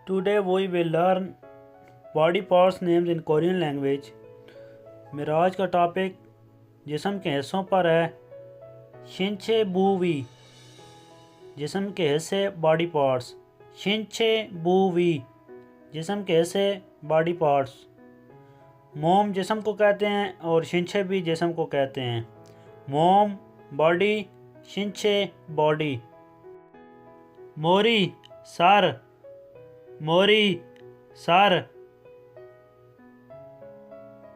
Today we will learn body parts names in Korean language. मेरा आज का topic जिस्म के हिस्सों पर है. शिंचे बूवी, जिस्म के हिस्से बॉडी पार्ट्स. शिंचे बूवी, जिस्म के हिस्से बॉडी पार्ट्स. मोम जिस्म को कहते हैं और शिंचे भी जिस्म को कहते हैं. मोम बॉडी, शिंचे बॉडी. मोरी सर, मोरी सर.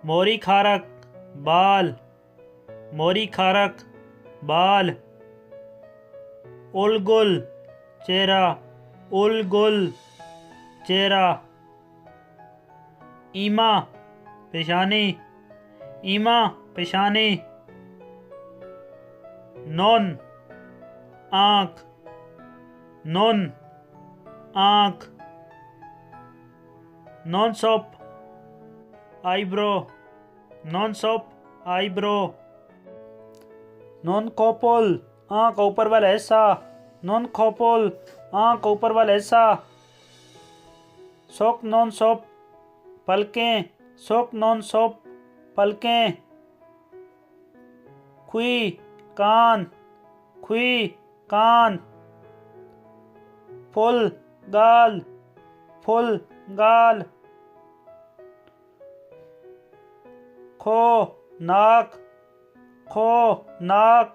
मोरी खारक बाल, मोरी खारक बाल. उलगुल चेहरा, उलगुल चेहरा. ईमा पेशानी, ईमा पेशानी. नोन आँख, नोन आँख. नॉन सॉप आईब्रो, नॉन सॉप आईब्रो. नॉन कॉपोल आँख का ऊपर वाला हिस्सा, नॉन कॉपोल आँख का ऊपर वाला हिस्सा. सोक नॉन सॉप पलकें, सोक नॉन सॉप पलकें. खुई कान, खुई कान. फुल गाल, फुल गाल. खो नाक, खो नाक.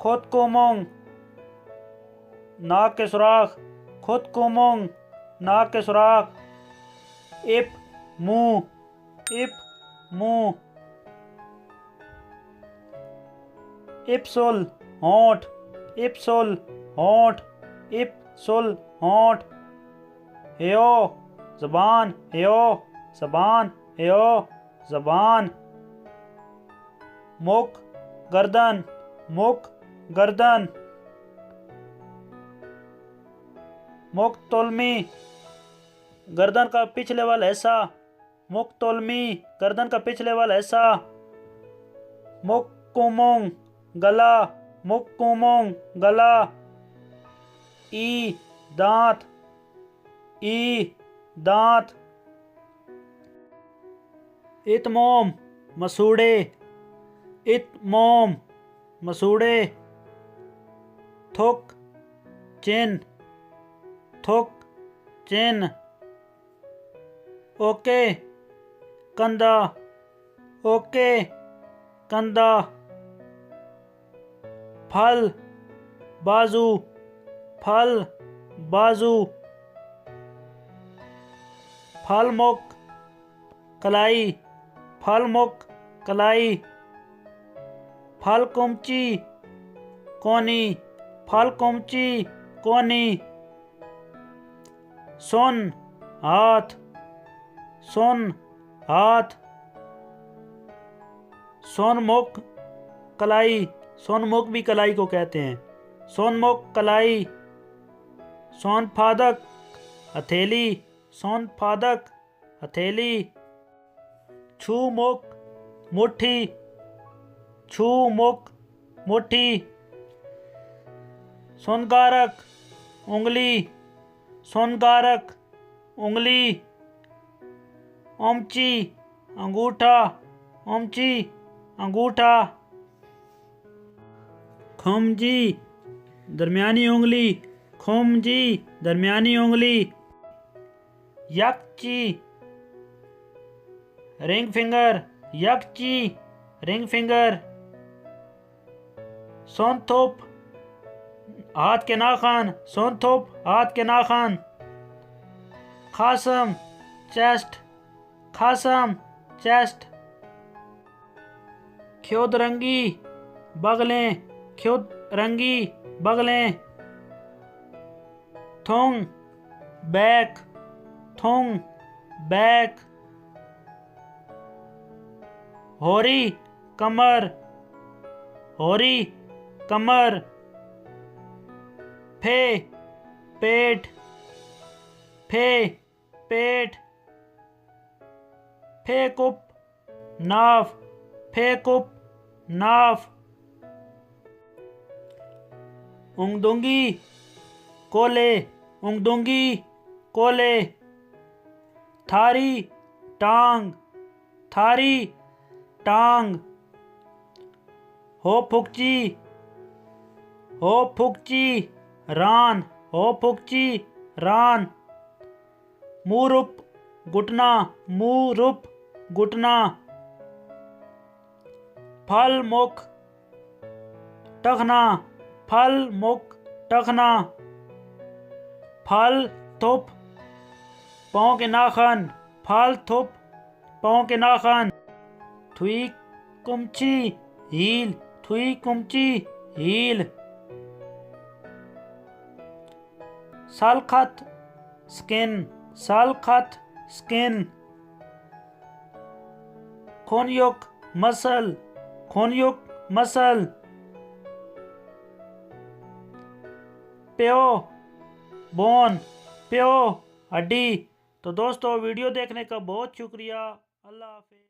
खुद कुमुंग नाक के सुराख, खुद कुमुंग नाक के सुराख. इप मुंह, इप मुंह. इप्सुल होंठ, इप्सुल होंठ, इप्सुल होंठ. हेयो ज़बान, हेयो ज़बान, हेयो ज़बान. मुख गर्दन, मुख गर्दन. मुख तोलमी गर्दन का पिछले वाला हिस्सा, मुख तोलमी गर्दन का पिछले वाला हिस्सा. मुख कुमुंग गला, मुख कुमुंग गला. ई दांत, ई दांत. इतमोम मसूड़े, इतमोम मसूड़े. थुक चिन, थुक चिन. ओके कंधा, ओके कंधा. फल बाजू, फल बाजू. फल मुख कलाई, फल मुख कलाई. फल कुमची कोनी, फल कुमची कोनी. सुन हाथ, सुन हाथ. सोनमुख कलाई, सोनमुख भी कलाई को कहते हैं. सोनमुख कलाई. सोनफादक हथेली, सोनफादक हथेली. छूमुख मुट्ठी, छूमुख मुट्ठी. सोनगारक उंगली, सोनगारक उंगली. ओमची अंगूठा, ओमची अंगूठा. खुमजी दरमियानी उंगली, खुमजी दरमियानी उंगली. यकची रिंग फिंगर, यकची रिंग फिंगर. सोनथुप हाथ के नाखन, सोनथुप हाथ के नाखन. खासम चेस्ट, खासम चेस्ट. ख्योदरंगी बगलें, ख्योदरंगी बगलें. थोंग बैक, थोंग बैक. होरी कमर, होरी कमर. फे पेट, फे पेट. फेकुप नाव, फेकुप नाव. उंगदुंगी कोले, उंगडुंगी कोले, थारी टांग, थारी टांग, हो फुकची रान, हो फुकची रान, मुरुप घुटना, मुरुप घुटना, फल मुख टखना, फल मुख टखना, फल थुप पाँव के नाखन, फल थुप पाँव के नाखन, थुई कुमची हील, थुई कुमची हील, सलखत स्किन, सलखत स्किन, खोनयुक मसल, खोनयुक मसल, प्यो बोन, प्यो हड्डी। तो दोस्तों वीडियो देखने का बहुत शुक्रिया। अल्लाह हाफिज़।